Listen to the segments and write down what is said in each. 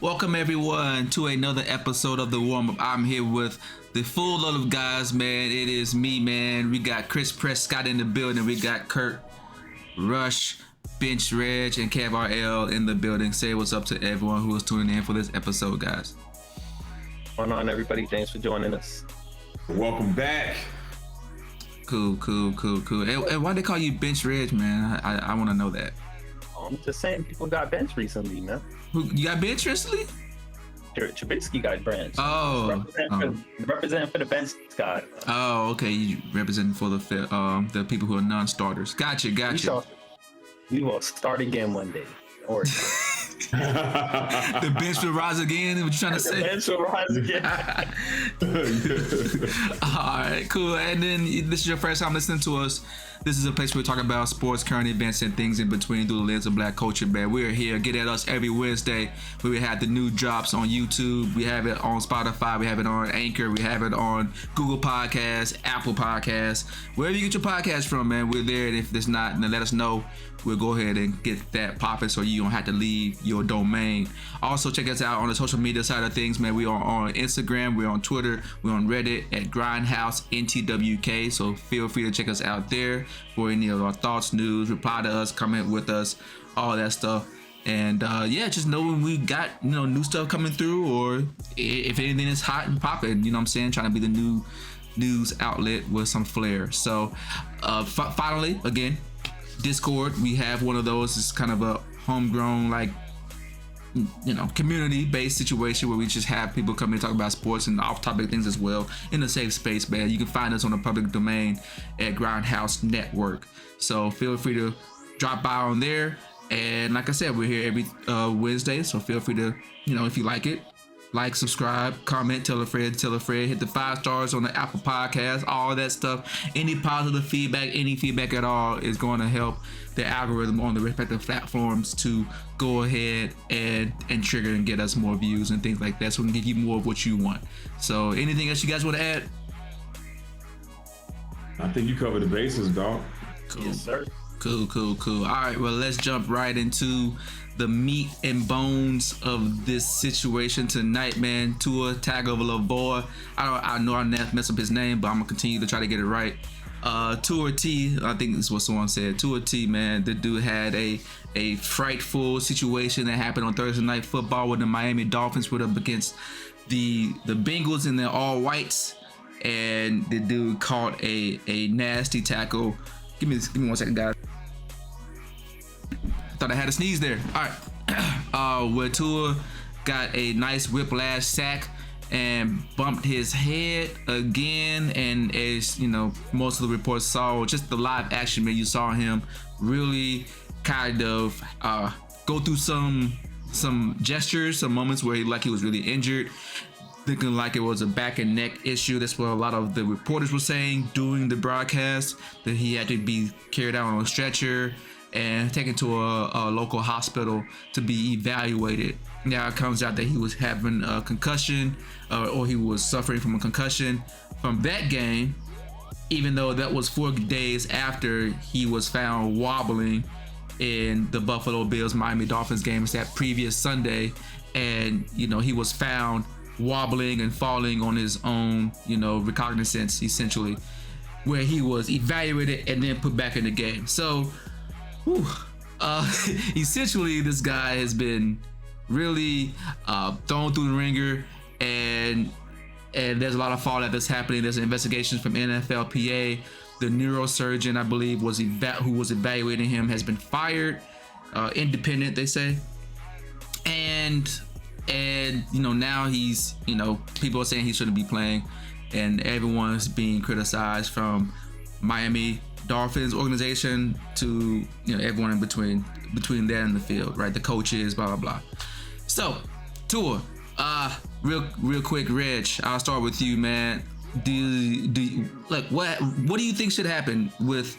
Welcome everyone to another episode of the Warmup. I'm here with the full load of guys, man. It is me, man. We got Chris Prescott in the building. We got Kurt, Rush, Bench Reg, and Kev RL in the building. Say what's up to everyone who is tuning in for this episode, guys. What's going on, everybody? Thanks for joining us. Welcome back. Cool. And why they call you Bench Reg, man? I want to know that. I'm just saying, people got benched recently, man. Who you got bench recently? Trubisky got benched. Oh, representing for the bench squad. Oh, okay. You representing for the people who are non-starters. Gotcha. We will start again one day. Or the bench will rise again. What you trying to say? The bench will rise again. All right, cool. And then this is your first time listening to us. This is a place where we talk about sports, current events, and things in between through the lens of Black culture, man. We're here. Get at us every Wednesday where we have the new drops on YouTube. We have it on Spotify. We have it on Anchor. We have it on Google Podcasts, Apple Podcasts. Wherever you get your podcast from, man, we're there. And if it's not, then let us know. We'll go ahead and get that popping so you don't have to leave your domain. Also, check us out on the social media side of things, man. We are on Instagram. We're on Twitter. We're on Reddit at GrindhouseNTWK. So feel free to check us out there for any of our thoughts, news, reply to us, comment with us, all that stuff. And just know when we got new stuff coming through, or if anything is hot and popping, you know what I'm saying, trying to be the new news outlet with some flair. So finally, again, Discord, we have one of those. It's kind of a homegrown, like, community-based situation where we just have people come and talk about sports and off-topic things as well in a safe space, man. You can find us on the public domain at Grindhouse Network. So feel free to drop by on there. And like I said, we're here every Wednesday, so feel free to, if you like it, like, subscribe, comment, tell a friend, hit the 5 stars on the Apple Podcast, all that stuff. Any positive feedback, any feedback at all is going to help the algorithm on the respective platforms to go ahead and trigger and get us more views and things like that, so we can give you more of what you want. So anything else you guys want to add? I think you covered the bases, dog. Cool. Yes, sir. Cool. All right, well, let's jump right into the meat and bones of this situation tonight, man. Tua Tagovailoa. I know I messed up his name, but I'm gonna continue to try to get it right. Tua T, I think this is what someone said. Tua T, man, the dude had a frightful situation that happened on Thursday Night Football when the Miami Dolphins went up against the Bengals in their all whites, and the dude caught a nasty tackle. Give me 1 second, guys. Thought I had a sneeze there. All right. Where Tua got a nice whiplash sack and bumped his head again. And as most of the reports saw, just the live action, man, you saw him really kind of go through some gestures, some moments where he was really injured, thinking like it was a back and neck issue. That's what a lot of the reporters were saying during the broadcast, that he had to be carried out on a stretcher and taken to a local hospital to be evaluated. Now it comes out that he was having a concussion, or he was suffering from a concussion from that game, even though that was 4 days after he was found wobbling in the Buffalo Bills Miami Dolphins games that previous Sunday. And he was found wobbling and falling on his own recognizance, essentially, where he was evaluated and then put back in the game. So essentially, this guy has been really thrown through the ringer, and there's a lot of fallout that's happening. There's investigations from NFLPA. The neurosurgeon, I believe, who was evaluating him has been fired. Independent, they say, and now he's people are saying he shouldn't be playing, and everyone's being criticized from Miami Dolphins organization to everyone in between there and the field, right? The coaches, blah blah blah. So Tua, real quick, Reg, I'll start with you, man. Do you what do you think should happen with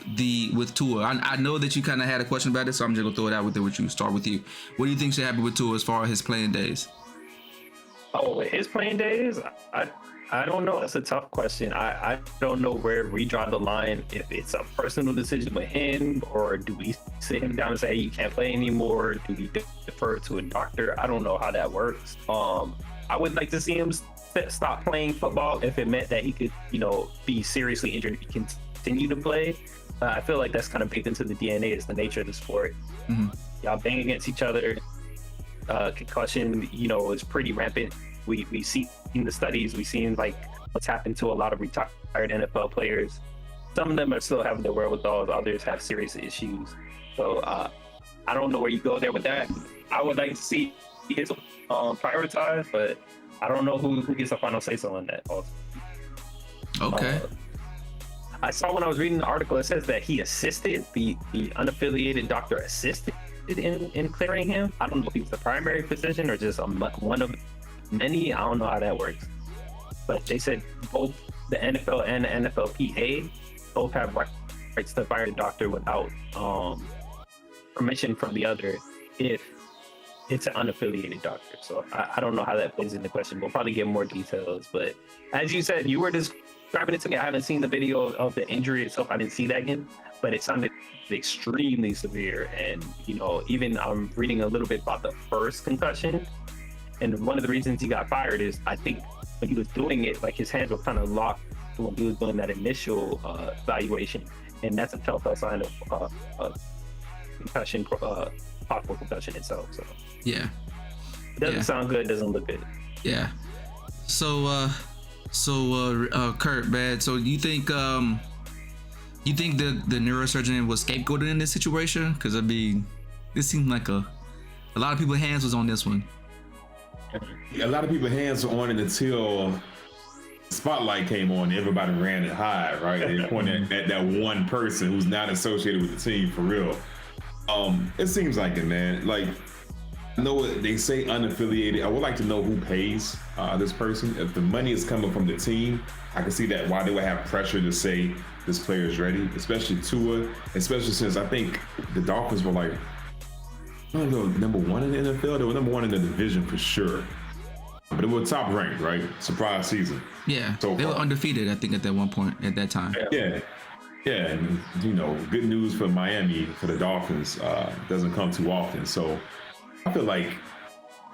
Tua? I know that you kind of had a question about this, so I'm just gonna throw it out with it with you. Start with you. What do you think should happen with Tua as far as his playing days? Oh, his playing days, I don't know. That's a tough question. I don't know where we draw the line. If it's a personal decision with him, or do we sit him down and say, hey, you can't play anymore? Do we defer to a doctor? I don't know how that works. I would like to see him stop playing football if it meant that he could, be seriously injured and continue to play. I feel like that's kind of baked into the DNA. It's the nature of the sport. Mm-hmm. Y'all bang against each other. Concussion, is pretty rampant. We see in the studies, we seen like what's happened to a lot of retired NFL players. Some of them are still having the wherewithal, others have serious issues. So I don't know where you go there with that. I would like to see his prioritized, but I don't know who gets a final say so on that. Also. Okay. I saw when I was reading the article, it says that he assisted, the unaffiliated doctor assisted in clearing him. I don't know if he was the primary physician or just one of many. I don't know how that works. But they said both the NFL and the NFLPA both have rights to fire the doctor without permission from the other if it's an unaffiliated doctor. So I don't know how that plays into question. We'll probably get more details. But as you said, you were describing it to me. I haven't seen the video of the injury itself. I didn't see that again, but it sounded extremely severe. And, even I'm reading a little bit about the first concussion. And one of the reasons he got fired is, I think when he was doing it, like his hands were kind of locked when he was doing that initial evaluation. And that's a telltale sign of concussion, possible concussion itself. So Yeah. it doesn't sound good. It doesn't look good. Yeah. So Kurt, man. So you think the neurosurgeon was scapegoated in this situation? Because this seemed like a lot of people's hands was on this one. A lot of people's hands were on it until the spotlight came on. Everybody ran it high, right? They pointed at that one person who's not associated with the team for real. It seems like it, man. Like, I know what they say, unaffiliated. I would like to know who pays this person. If the money is coming from the team, I can see that why they would have pressure to say this player is ready, especially Tua, especially since I think the Dolphins were like, I don't know, number one in the NFL. They were number one in the division for sure. But it was top ranked, right? Surprise season. Yeah, they were undefeated, I think, at that one point, at that time. Yeah. And, good news for Miami, for the Dolphins, doesn't come too often. So I feel like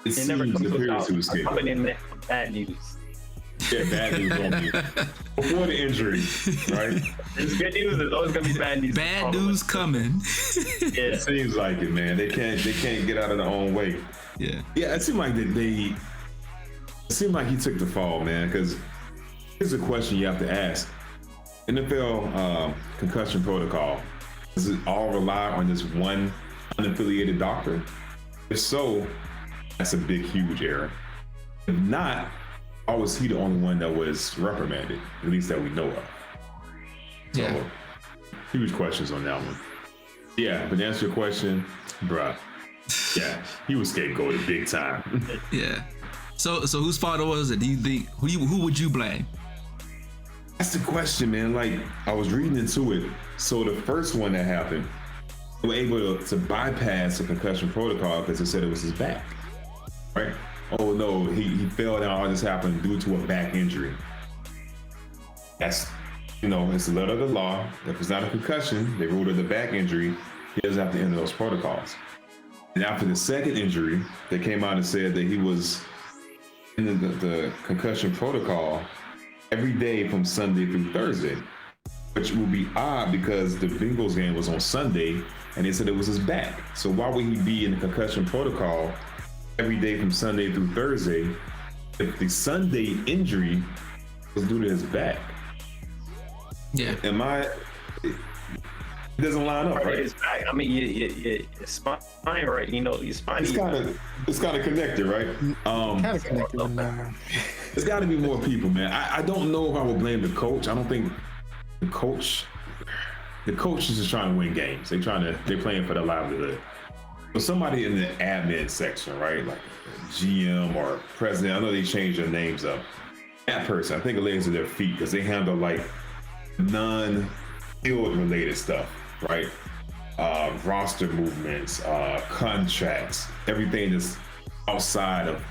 it seems appears to escape. Coming in there, bad news. Yeah, bad news on me. Before the injury, right? It's good news. There's always gonna be bad news. Bad news coming. Yeah, it seems like it, man. They can't get out of their own way. Yeah. It seemed like it seemed like he took the fall, man. Because here's a question you have to ask: NFL concussion protocol, does it all rely on this one unaffiliated doctor? If so, that's a big, huge error. If not, why was he the only one that was reprimanded, at least that we know of? So, Yeah. Huge questions on that one. Yeah, but to answer your question, bruh, yeah, he was scapegoated big time. Yeah. So whose fault was it? Do you think who would you blame? That's the question, man. Like, I was reading into it. So the first one that happened, they were able to bypass the concussion protocol because they said it was his back, right? Oh no, he fell down. All this happened due to a back injury. That's, it's the letter of the law. If it's not a concussion, they ruled it a back injury. He doesn't have to enter those protocols. And after the second injury, they came out and said that he was in the concussion protocol every day from Sunday through Thursday, which would be odd because the Bengals game was on Sunday and they said it was his back. So why would he be in the concussion protocol every day from Sunday through Thursday if the Sunday injury was due to his back? Yeah. It doesn't line up, right? It's back. I mean, your spine, right? Your spine. It's kind of connected, right? Kind of connected with that. There's got to be more people, man. I don't know if I would blame the coach. I don't think the coach is just trying to win games. They're playing for their livelihood. But somebody in the admin section, right? Like a GM or president, I know they changed their names up. That person, I think it lays to their feet because they handle like non-field related stuff, right? Roster movements, contracts, everything that's outside of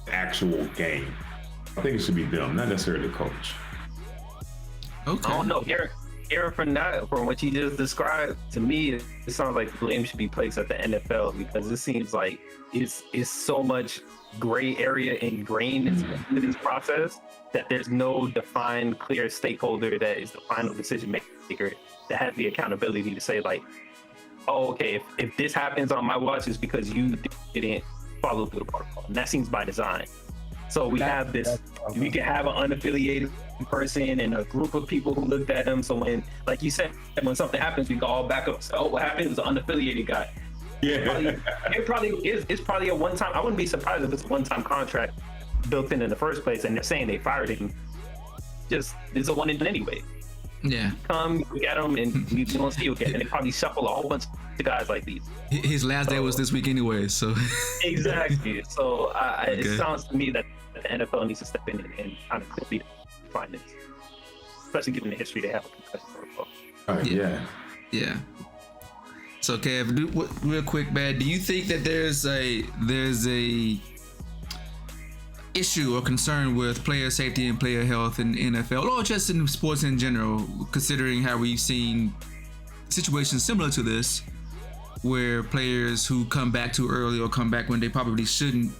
the actual game. I think it should be them, not necessarily the coach. Okay. I don't know. Hearing from that, from what you just described, to me, it sounds like the blame should be placed at the NFL because it seems like it's so much gray area ingrained into this process that there's no defined, clear stakeholder that is the final decision maker that has the accountability to say like, oh, okay, if this happens on my watch, it's because you didn't follow through the protocol, and that seems by design. So we have this. We can have an unaffiliated person and a group of people who looked at him. So when, like you said, when something happens, we go all back up. So, oh, what happened? It was an unaffiliated guy. Yeah. It probably is. It's probably a one-time. I wouldn't be surprised if it's a one-time contract built in the first place, and they're saying they fired him. Just it's a one and done anyway. Yeah. Come get him, and we don't see you again. And they probably shuffle a whole bunch of guys like these. His last day was this week anyway, so. Exactly. So it sounds to me that the NFL needs to step in and kind of quickly find this, especially given the history they have with concussion protocol. Yeah. So, Kev, real quick, man, do you think that there's a issue or concern with player safety and player health in NFL, or just in sports in general, considering how we've seen situations similar to this, where players who come back too early or come back when they probably shouldn't,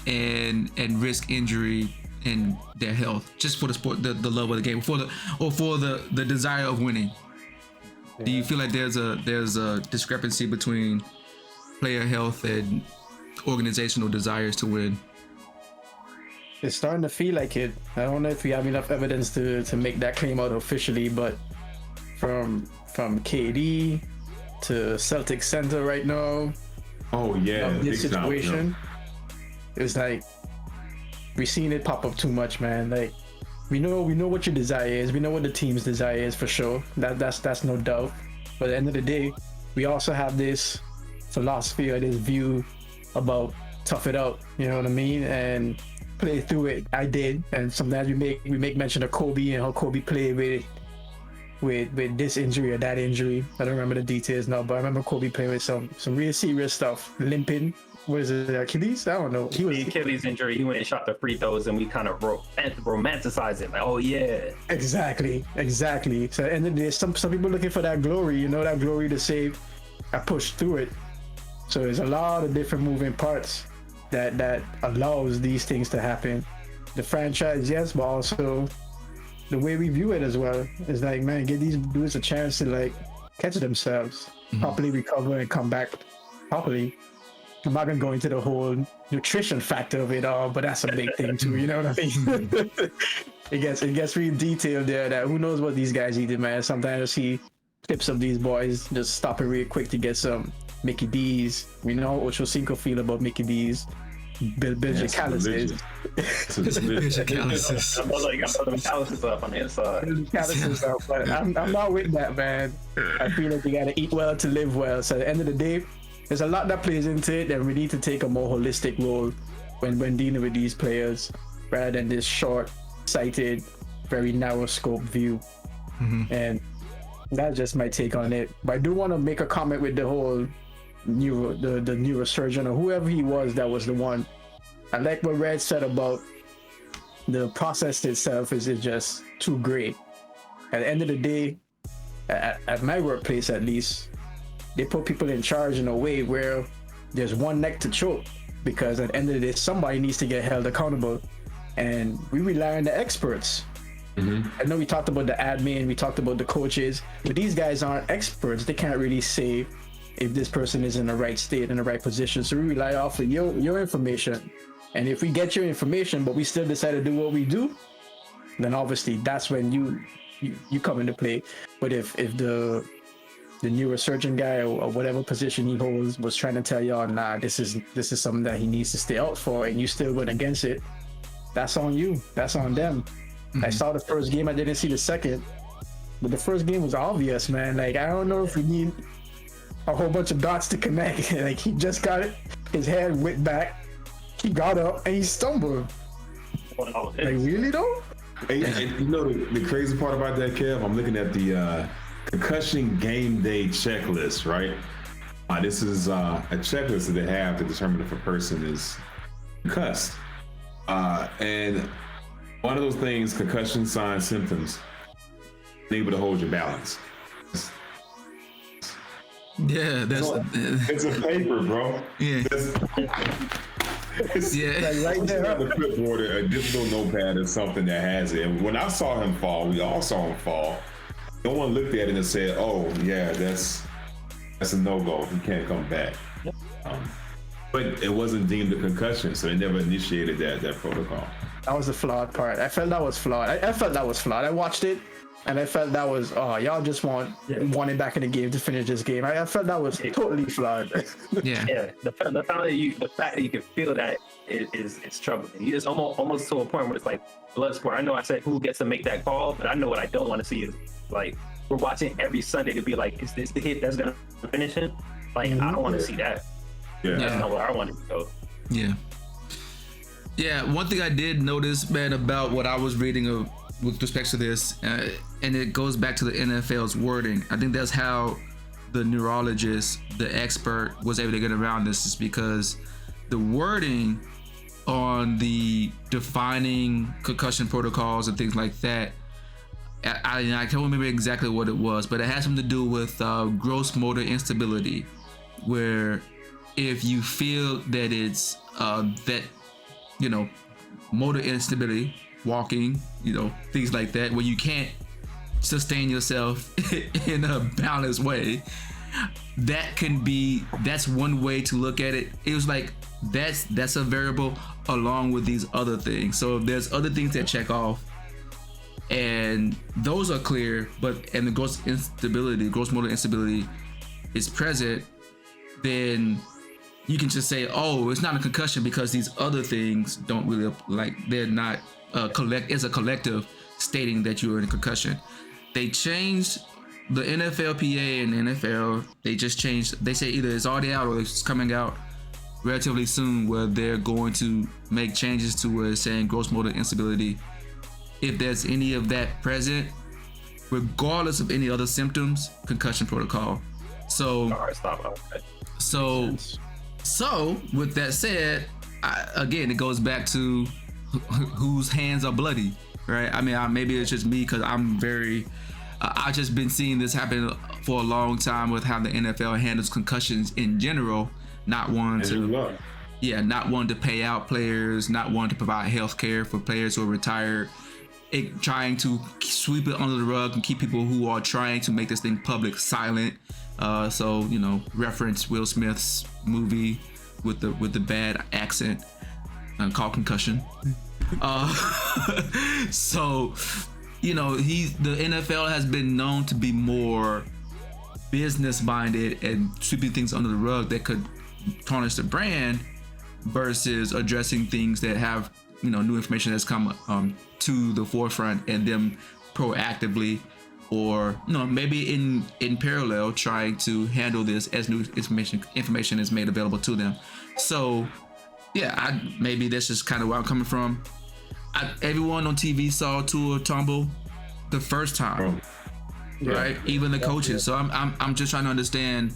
and risk injury and their health, just for the sport, the love of the game, for the desire of winning? Yeah. Do you feel like there's a discrepancy between player health and organizational desires to win? It's starting to feel like it. I don't know if we have enough evidence to make that claim out officially, but from KD to Celtics center right now. Oh yeah, this situation. It's like we've seen it pop up too much, man. Like we know what your desire is. We know what the team's desire is for sure. That's no doubt. But at the end of the day, we also have this philosophy or this view about tough it out. You know what I mean? And play through it. I did, and sometimes we make mention of Kobe and how Kobe played with this injury or that injury. I don't remember the details now, but I remember Kobe playing with some real serious stuff, limping. What is it, Achilles? I don't know. He was Achilles injury. He went and shot the free throws, and we kind of romanticized it. Like, oh yeah, exactly. So at the end of the day, some people looking for that glory. You know, that glory to say, I pushed through it. So there's a lot of different moving parts that allows these things to happen. The franchise, yes, but also the way we view it as well is like, man, give these dudes a chance to like catch themselves, properly recover and come back properly. I'm not gonna go into the whole nutrition factor of it all, but that's a big thing too. You know what I mean? it gets really detailed there. That who knows what these guys eat, man. Sometimes I see clips of these boys just stopping real quick to get some Mickey D's. We know what Ochocinco feel about Mickey D's. Build your calluses. Calluses. I'm like, I'm putting calluses up on the inside. Calluses up, but I'm not with that, man. I feel like you gotta eat well to live well. So at the end of the day, there's a lot that plays into it, and we need to take a more holistic role when dealing with these players, rather than this short-sighted, very narrow scope view. And that's just my take on it. But I do want to make a comment with the whole the neurosurgeon or whoever he was that was the one. I like what Red said about the process itself is just too great. At the end of the day, at my workplace at least, they put people in charge in a way where there's one neck to choke, because at the end of the day, somebody needs to get held accountable, and we rely on the experts. I know we talked about the admin, we talked about the coaches, but these guys aren't experts. They can't really say if this person is in the right state, in the right position. So we rely off of your information. And if we get your information, but we still decide to do what we do, then obviously that's when you come into play. But if the neurosurgeon guy or whatever position he holds was trying to tell y'all, nah, this is something that he needs to stay out for, and you still went against it, that's on you. That's on them. I saw the first game, I didn't see the second, but the first game was obvious, man. Like, I don't know if we need a whole bunch of dots to connect. Like, he just got it, his head went back, he got up and he stumbled. Like, really though? And you know the crazy part about that, Kev? I'm looking at the concussion game day checklist, right? This is a checklist that they have to determine if a person is concussed. And one of those things, concussion signs, symptoms, able to hold your balance. Yeah, that's It's a paper, bro. yeah. Yeah. Right You there. have a clipboard, a digital notepad, or something that has it. And when I saw him fall, we all saw him fall. No one looked at it and said, "Oh, yeah, that's a no-go. He can't come back." But it wasn't deemed a concussion, so they never initiated that protocol. That was the flawed part. I felt that was flawed. I felt that was flawed. I watched it, and I felt that was, oh, y'all just want it back in the game to finish this game. I felt that was totally flawed. Yeah. Yeah, the fact that you can feel that is troubling. It's almost to a point where it's like blood sport. I know I said who gets to make that call, but I know what I don't want to see is like we're watching every Sunday to be like, is this the hit that's gonna finish him? Like I don't want to see that. Yeah. That's not where I want to go. Yeah. Yeah, one thing I did notice, man, about what I was reading with respect to this, and it goes back to the NFL's wording. I think that's how the neurologist, the expert, was able to get around this, is because the wording on the defining concussion protocols and things like that, I can't remember exactly what it was, but it has something to do with gross motor instability, where if you feel that it's that, you know, motor instability, walking, you know, things like that, where you can't sustain yourself in a balanced way, that's one way to look at it. It was like that's a variable along with these other things. So if there's other things that check off and those are clear, and the gross motor instability is present, then you can just say, oh, it's not a concussion because these other things don't really, like, they're not as a collective stating that you're in a concussion. They changed the NFLPA and NFL. They just changed. They say either it's already out or it's coming out relatively soon, where they're going to make changes to where it's saying gross motor instability. If there's any of that present, regardless of any other symptoms, concussion protocol. So, All right, stop. Okay. So with that said, again, it goes back to whose hands are bloody, right? I mean, maybe it's just me because I've just been seeing this happen for a long time with how the NFL handles concussions in general. Not one to pay out players, not one to provide health care for players who are retired. Trying to sweep it under the rug and keep people who are trying to make this thing public silent. So, you know, reference Will Smith's movie with the bad accent called Concussion. So, you know, the NFL has been known to be more business minded and sweeping things under the rug that could tarnish the brand versus addressing things that have, you know, new information that's come to the forefront, and them proactively, or, you know, maybe in parallel, trying to handle this as new information is made available to them. So yeah, maybe that's just kind of where I'm coming from. Everyone on TV saw Tua tumble the first time, right? Even the coaches. So I'm just trying to understand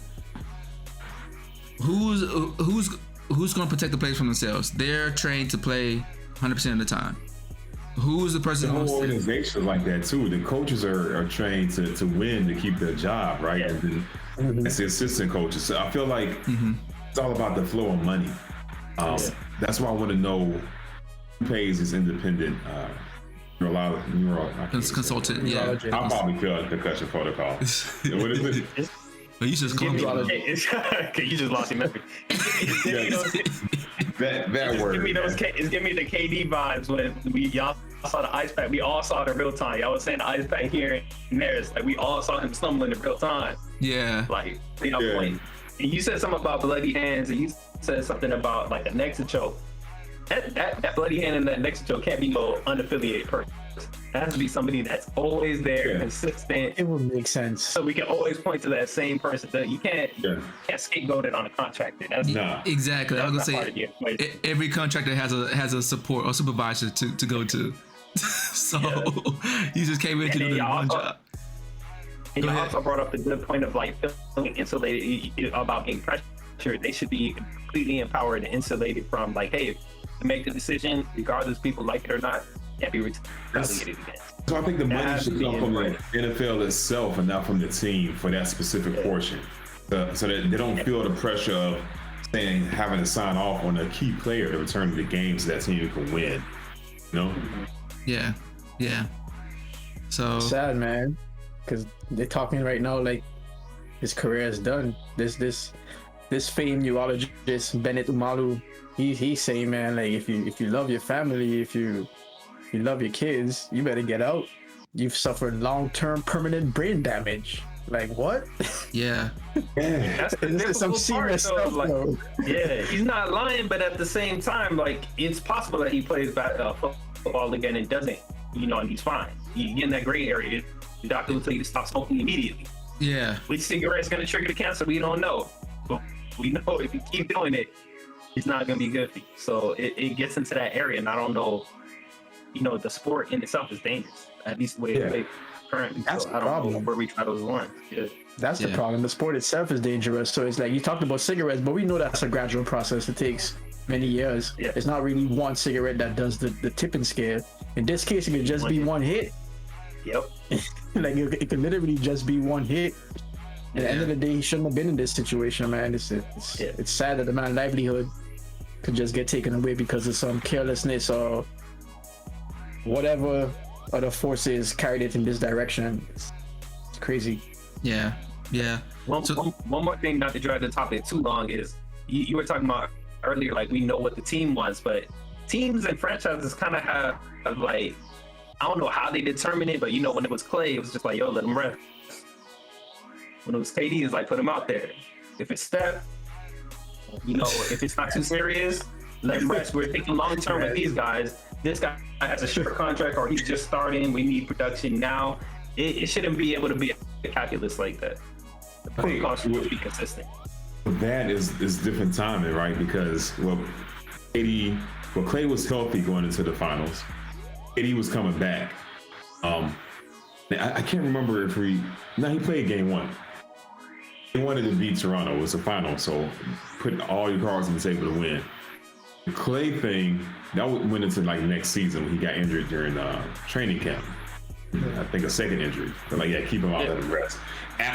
who's going to protect the players from themselves. They're trained to play 100% of the time. Who's the person? The whole organization like that too. The coaches are trained to win, to keep their job, right? Yeah. And then it's the assistant coaches. So I feel like it's all about the flow of money. That's why I want to know who pays this independent consultant. Yeah, I'll probably kill a concussion protocol. What is it? But you just call you just lost your memory. That word. It's giving me the KD vibes when y'all saw the ice pack. We all saw it in real time. Y'all was saying the ice pack here and there. It's like we all saw him stumbling in real time. Yeah. Like, you know, point. And you said something about bloody hands, and you said something about like a Nexus choke. That bloody hand and that Nexus choke can't be no unaffiliated person. It has to be somebody that's always there, consistent. It would make sense. So we can always point to that same person. That you can't scapegoat it on a contractor. That's exactly. I was gonna say every contractor has a support or supervisor to go to. So you just came in to do the one job. And you also brought up the good point of like feeling insulated about getting pressure. They should be completely empowered and insulated from like, hey, to make the decision, regardless people like it or not. can't be retaliated against. So I think the money has should to come be from the in NFL itself and not from the team for that specific portion, so that they don't feel the pressure of saying having to sign off on a key player to return to the game so that team can win. You know? Yeah. So sad, man, because they're talking right now like his career is done. This famed neurologist Bennett Umalu, he's saying, man, like if you love your family, if you love your kids, you better get out. You've suffered long-term permanent brain damage. Like what? yeah. That's the This is some difficult part, serious though. stuff, Like, though. yeah, he's not lying, but at the same time, like it's possible that he plays football again and doesn't, and he's fine. You get in that gray area. The doctor will tell you to stop smoking immediately. Yeah. Which cigarette's going to trigger the cancer? We don't know. But we know if you keep doing it, it's not going to be good for you. So it gets into that area, and I don't know. The sport in itself is dangerous. At least the way it plays currently. That's so the I don't know problem. where we try those lines. Yeah. That's the problem. The sport itself is dangerous. So it's like you talked about cigarettes, but we know that's a gradual process. It takes many years. Yeah. It's not really one cigarette that does the tipping scale. In this case, it could just be one hit. Yep. Like it could literally just be one hit. At the end of the day, he shouldn't have been in this situation, man. It's sad that the man's livelihood could just get taken away because of some carelessness or whatever other forces carried it in this direction. It's crazy. Yeah. One more thing, not to drag the topic too long, is you were talking about earlier, like we know what the team wants, but teams and franchises kind of have like, I don't know how they determine it, but when it was Clay, it was just like, yo, let him rest. When it was KD, it's like, put him out there. If it's Steph, if it's not too serious, let him rest. We're thinking long term with these guys. This guy has a short contract, or he's just starting. We need production now. It shouldn't be able to be a calculus like that. The protocol should be consistent. That is different timing, right? Because Clay was healthy going into the finals. KD was coming back. I can't remember if he played game one. He wanted to beat Toronto. It was a final, so putting all your cards on the table to win. The Clay thing, that went into like next season when he got injured during training camp. I think a second injury. But keep him out, let him rest.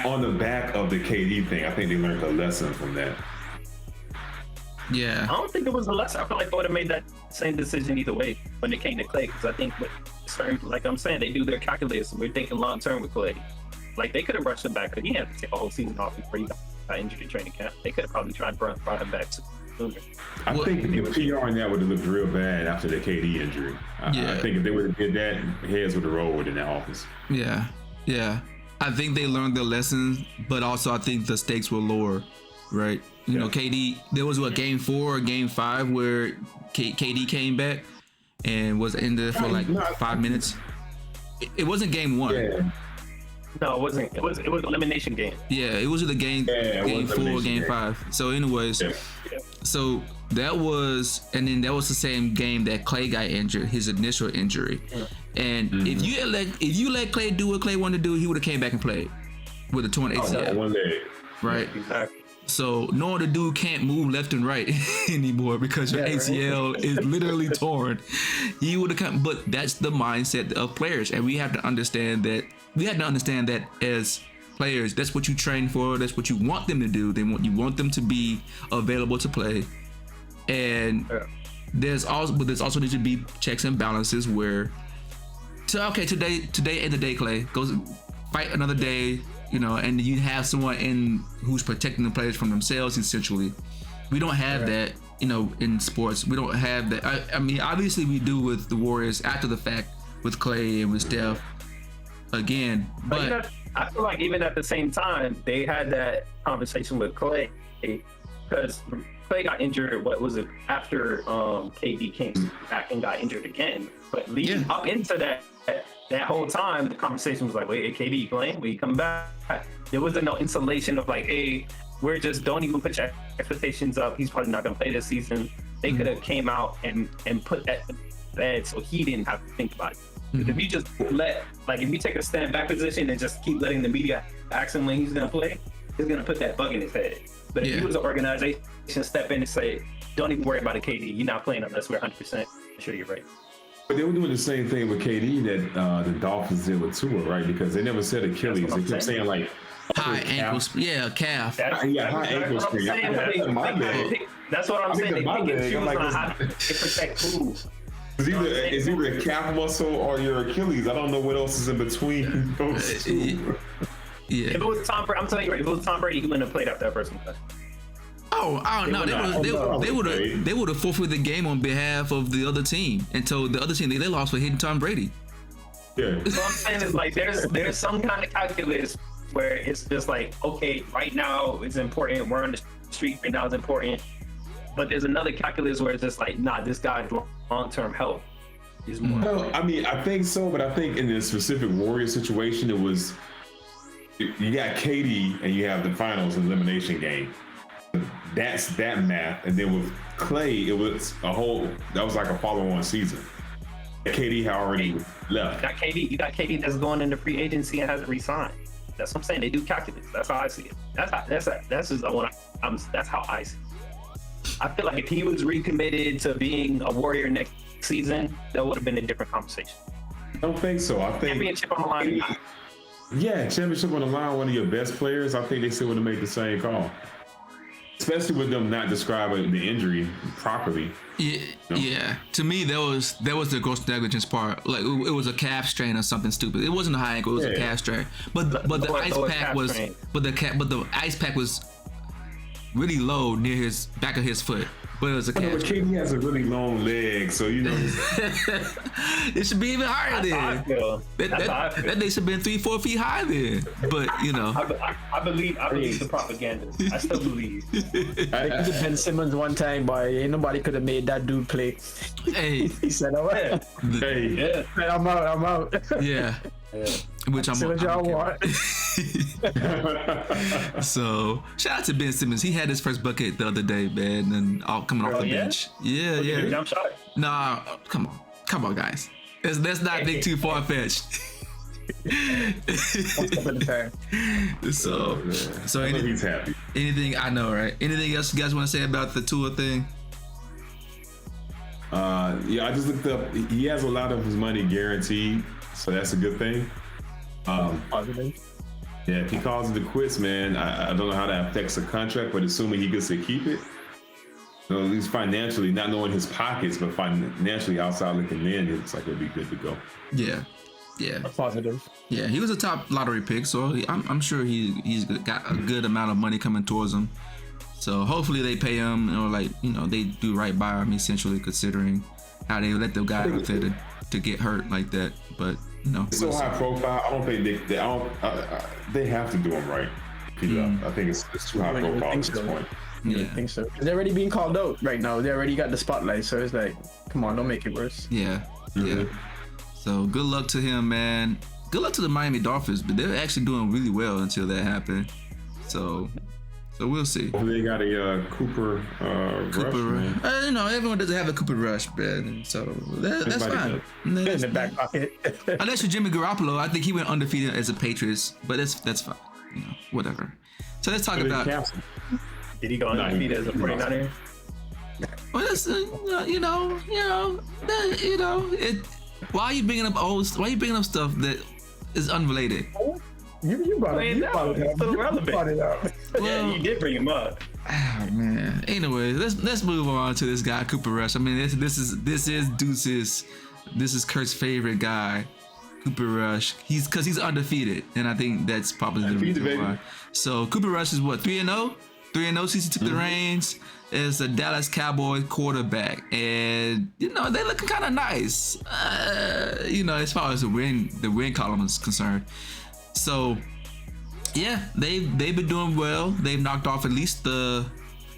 On the back of the KD thing, I think they learned a lesson from that. Yeah. I don't think it was a lesson. I feel like they would have made that same decision either way when it came to Clay, because I think like I'm saying, they do their calculus. We're thinking long term with Clay. Like they could have rushed him back, because he had to take a whole season off before he got injured in training camp. They could have probably tried to brought him back sooner. I think the PR on that would have looked real bad after the KD injury. I think if they would have did that, heads would have rolled in that office. Yeah. I think they learned their lessons, but also I think the stakes were lower, right? KD, there was game 4 or game 5 where KD came back and was in there for 5 minutes. It wasn't game 1. Yeah. No, it wasn't. It was elimination game. Yeah, it was the game 4, game 5. So anyways, so that was the same game that Clay got injured, his initial injury. And if you let Clay do what Clay wanted to do, he would have came back and played with a torn ACL. One leg. Right. Exactly. So knowing the dude can't move left and right anymore because your ACL is literally torn, he would have come. But that's the mindset of players, and we have to understand that. We have to understand that as players, that's what you train for. That's what you want them to do. You want them to be available to play, and there's also need to be checks and balances where. So today ain't the day, Clay. Go fight another day. And you have someone who's protecting the players from themselves, essentially. We don't have that, in sports. We don't have that. I mean, obviously we do with the Warriors after the fact with Clay and with Steph. Again, but I feel like even at the same time, they had that conversation with Clay, because Clay got injured. What was it after KD came back and got injured again? But leading up into that whole time, the conversation was like, wait, KD playing? Will he come back? There wasn't no insulation of like, hey, don't even put your expectations up. He's probably not going to play this season. They could have came out and put that to bed so he didn't have to think about it. If you just if you take a stand back position and just keep letting the media ask him when he's going to play, he's going to put that bug in his head. But if you as an organization step in and say, don't even worry about it, KD, you're not playing unless we're 100% sure you're right. But they were doing the same thing with KD that the Dolphins did with Tua, right? Because they never said Achilles. They kept saying like high ankles, yeah, calf. high ankle sprain. That's what I'm saying. They pick and choose on how to protect who. It's either a calf muscle or your Achilles. I don't know what else is in between those two. Yeah. If it was Tom Brady, I'm telling you right. If it was Tom Brady, he wouldn't have played after that first concussion. Oh, I don't know. They would have forfeited the game on behalf of the other team, and told the other team they lost for hitting Tom Brady. Yeah. What I'm saying is like there's some kind of calculus where it's just like, okay, right now it's important. We're on the street right now, it's important. But there's another calculus where it's just like, nah, this guy's long-term health is more. No, I mean, I think so, but I think in this specific Warrior situation, it was you got KD and you have the finals elimination game. That's that math, and then with Clay, it was that was like a follow-on season. KD had already left. You got KD that's going into free agency and hasn't re-signed. That's what I'm saying. They do calculus. That's how I see it. That's how I see it. I feel like if he was recommitted to being a Warrior next season, that would have been a different conversation. I don't think so. I think championship on the line. Yeah, championship on the line. One of your best players. I think they still would have made the same call. Especially with them not describing the injury properly. Yeah, yeah. To me, that was the gross negligence part. Like it was a calf strain or something stupid. It wasn't a high ankle. It was a calf strain. But the ice pack was really low near his back of his foot. But it was a calf. But KD has a really long leg, so you know. It should be even higher then. That they should have been 3-4 feet high then. But you know. I believe the propaganda. I still believe. They could have been Simmons one time, but ain't nobody could have made that dude play. Hey. He said, "Oh, Hey, I'm out." Yeah. Which I'm what y'all want. So shout out to Ben Simmons. He had his first bucket the other day, man, and coming off the bench. Yeah. Jump shot. Nah, come on, guys. Let's not think too far fetched. So he's happy. Anything I know, right? Anything else you guys want to say about the Tua thing? Yeah, I just looked up. He has a lot of his money guaranteed, so that's a good thing. Yeah, if he calls it quits, man, I don't know how that affects the contract, but assuming he gets to keep it, at least financially, not knowing his pockets, but financially outside looking in, it looks like it'll be good to go. Yeah. Positive. Yeah, he was a top lottery pick, so I'm sure he's got a good amount of money coming towards him. So hopefully they pay him, or they do right by him, essentially, considering how they let the guy out there to get hurt like that. But it's so high profile. I don't think they have to do him right. I think it's too high profile at this point. Yeah, I think so. They're already being called out right now. They already got the spotlight, so it's like, come on, don't make it worse. Yeah. So good luck to him, man. Good luck to the Miami Dolphins, but they're actually doing really well until that happened. So we'll see. They got a Cooper Rush. Everyone doesn't have a Cooper Rush, man. So that's fine. In the back pocket. Unless you're Jimmy Garoppolo, I think he went undefeated as a Patriots, but that's fine. Whatever. So let's talk about. Did he go undefeated as a 49er? Well, that's why are you bringing up stuff that is unrelated? You brought it up. It's still relevant. Yeah, you did bring him up. Oh man. Anyway, let's move on to this guy, Cooper Rush. I mean, this is Deuce's, this is Kurt's favorite guy, Cooper Rush. Because he's undefeated, and I think that's probably the reason why. So Cooper Rush is what, 3-0? 3-0 since he took the reins as a Dallas Cowboys quarterback, and they're looking kind of nice. As far as the win column is concerned. So, yeah, they've been doing well. They've knocked off at least the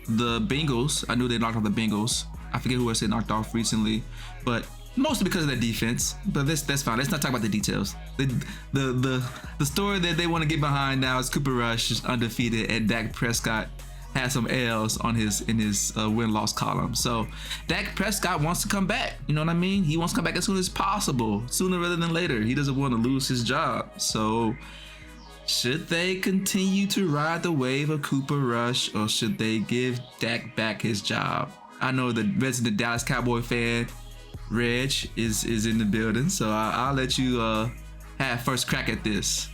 Bengals. I knew they knocked off the Bengals. I forget who else they knocked off recently, but mostly because of their defense. But that's fine. Let's not talk about the details. The story that they want to get behind now is Cooper Rush is undefeated, and Dak Prescott has some L's in his win-loss column. So Dak Prescott wants to come back. You know what I mean? He wants to come back as soon as possible, sooner rather than later. He doesn't want to lose his job. So should they continue to ride the wave of Cooper Rush, or should they give Dak back his job? I know the resident Dallas Cowboy fan Reg is in the building, so I'll let you have first crack at this.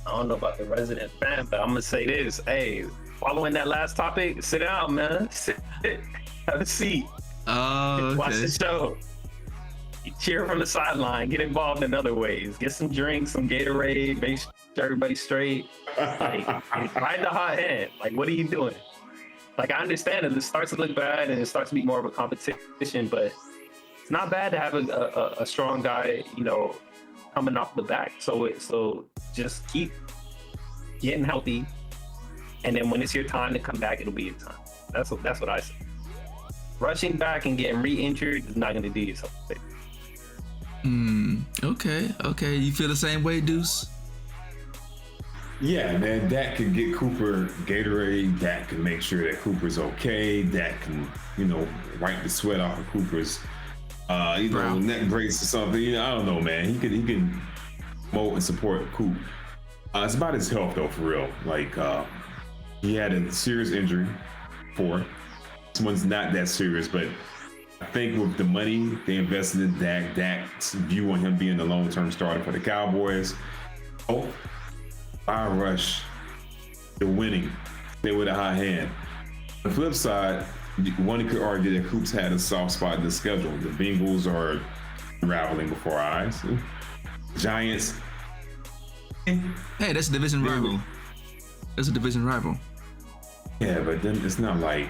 I don't know about the resident fan, but I'm gonna say this. Hey, following that last topic, sit down, man. Sit, have a seat. Oh, Watch okay. the show. You cheer from the sideline. Get involved in other ways. Get some drinks, some Gatorade. Make sure everybody's straight. Like, ride the hot hand. Like, what are you doing? Like, I understand that it starts to look bad and it starts to be more of a competition, but it's not bad to have a strong guy, you know, coming off the back. So just keep getting healthy, and then when it's your time to come back, it'll be your time. That's what I say. Rushing back and getting re-injured is not going to do yourself a favor. Okay. You feel the same way, Deuce? Yeah, man, Dak can get Cooper Gatorade. Dak can make sure that Cooper's okay. Dak can, wipe the sweat off of Cooper's, neck brace or something. I don't know, man. He can mold and support Coop. It's about his health, though, for real. Like, he had a serious injury before. This one's not that serious, but I think with the money they invested in Dak's view on him being the long-term starter for the Cowboys, I rush, they're winning. They with a high hand. On the flip side, one could argue that Coops had a soft spot in the schedule. The Bengals are unraveling before our eyes. Giants. Hey, that's a division rival. That's a division rival. Yeah, but then it's not the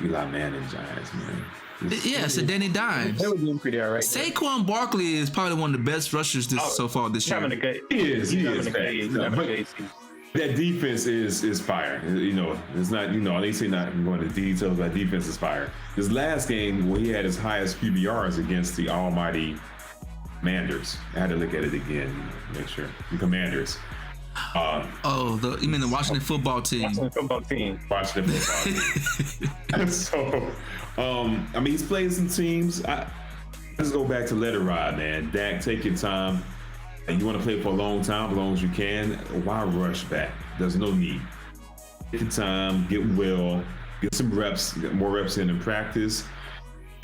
Eli Manning Giants, man. It's a Danny Dimes. They were doing pretty all right. Saquon Barkley is probably one of the best rushers so far this year. He is. That defense is fire. It's not. They say not going into details. That defense is fire. His last game, where he had his highest QBRs against the almighty Commanders. I had to look at it again, make sure. The Commanders. You mean the Washington football team? Washington football team. So, he's playing some teams. Let's go back to let it ride, man. Dak, take your time. And you want to play for a long time, as long as you can. Why rush back? There's no need. Get your time, get well, get some reps, get more reps in practice.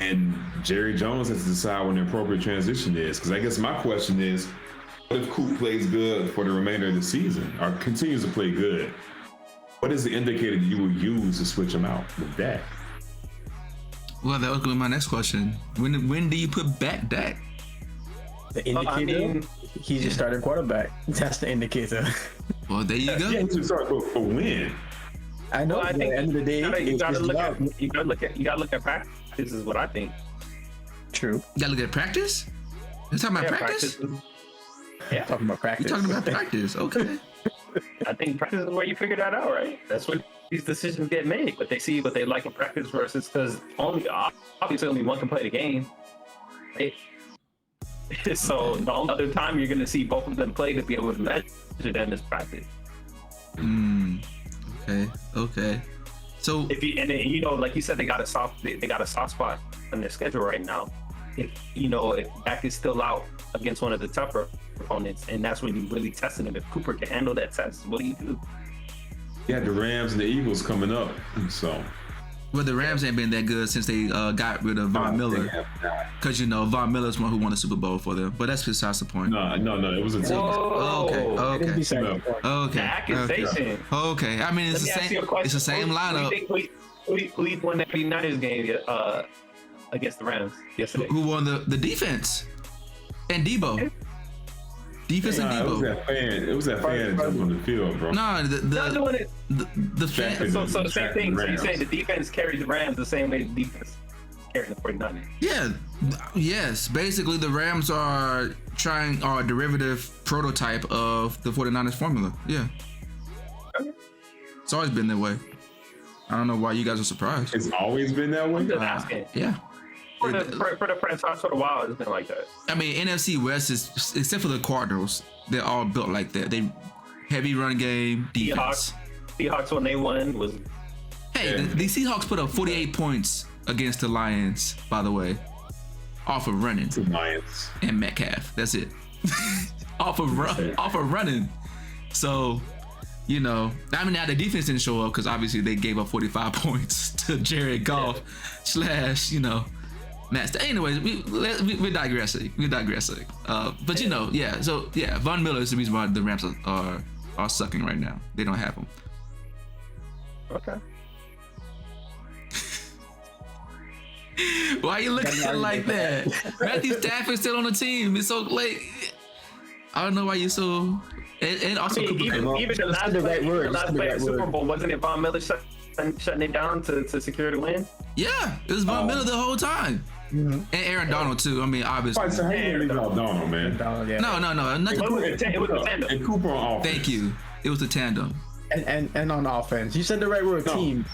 And Jerry Jones has to decide when the appropriate transition is. Because I guess my question is, what if Coop plays good for the remainder of the season or continues to play good? What is the indicator that you will use to switch him out with Dak? Well, that was going to be my next question. When do you put back Dak? The indicator, he's your starting quarterback. That's the indicator. Well, there you go. Yeah, he should start for win. I know. Well, I think at the end of the day, you gotta look at practice. This is what I think. True. You gotta look at practice? You're talking about practice? Yeah. Talking about practice. You're talking about practice. Okay. I think practice is where you figure that out, right? That's where these decisions get made. But they see what they like in practice versus because obviously only one can play the game. Right? So the only other time you're gonna see both of them play to be able to measure them is practice. Okay. So like you said, they got a soft spot on their schedule right now. If Dak is still out against one of the tougher opponents, and that's when you really testing him. If Cooper can handle that test, what do you do? You had the Rams and the Eagles coming up, so. Well, the Rams ain't been that good since they got rid of Von Miller. Because, Von Miller's one who won the Super Bowl for them. But that's besides the point. No, it was a team. Okay. The accusation. Okay. I mean, it's the same lineup. Who won that 49ers game against the Rams yesterday? Who won the defense? And Debo. Defense and Debo. It was that fan that jumped on the field, bro. No, the fan. So the same thing. So you say the defense carried the Rams the same way the defense carried the 49ers. Yeah. Yes. Basically, the Rams are a derivative prototype of the 49ers formula. Yeah. Okay. It's always been that way. I don't know why you guys are surprised. It's always been that way? I'm just asking. Yeah. For the franchise for a while, it's been like that. I mean, NFC West is, except for the Cardinals, they're all built like that. They heavy run game, defense. Seahawks when they won was. Hey, the Seahawks put up 48 points against the Lions, by the way, off of running. The Lions and Metcalf. That's it. off of running. So, now the defense didn't show up because obviously they gave up 45 points to Jared Goff / Anyways, we're digressing. But you know, yeah. So yeah, Von Miller is the reason why the Rams are sucking right now. They don't have him. Okay. Why are you looking at it like that? Matthew Stafford's still on the team. It's so like, I don't know why you're so. And also, even the last play of Super Bowl, wasn't it Von Miller shutting it down to secure the win? Yeah, it was Von Miller the whole time. Mm-hmm. And Aaron Donald too. I mean, obviously. So how you leave out Donald, man? Yeah. No. It was a tandem. And Cooper on offense. Thank you. It was the tandem. And on offense, you said the right word. No. Team.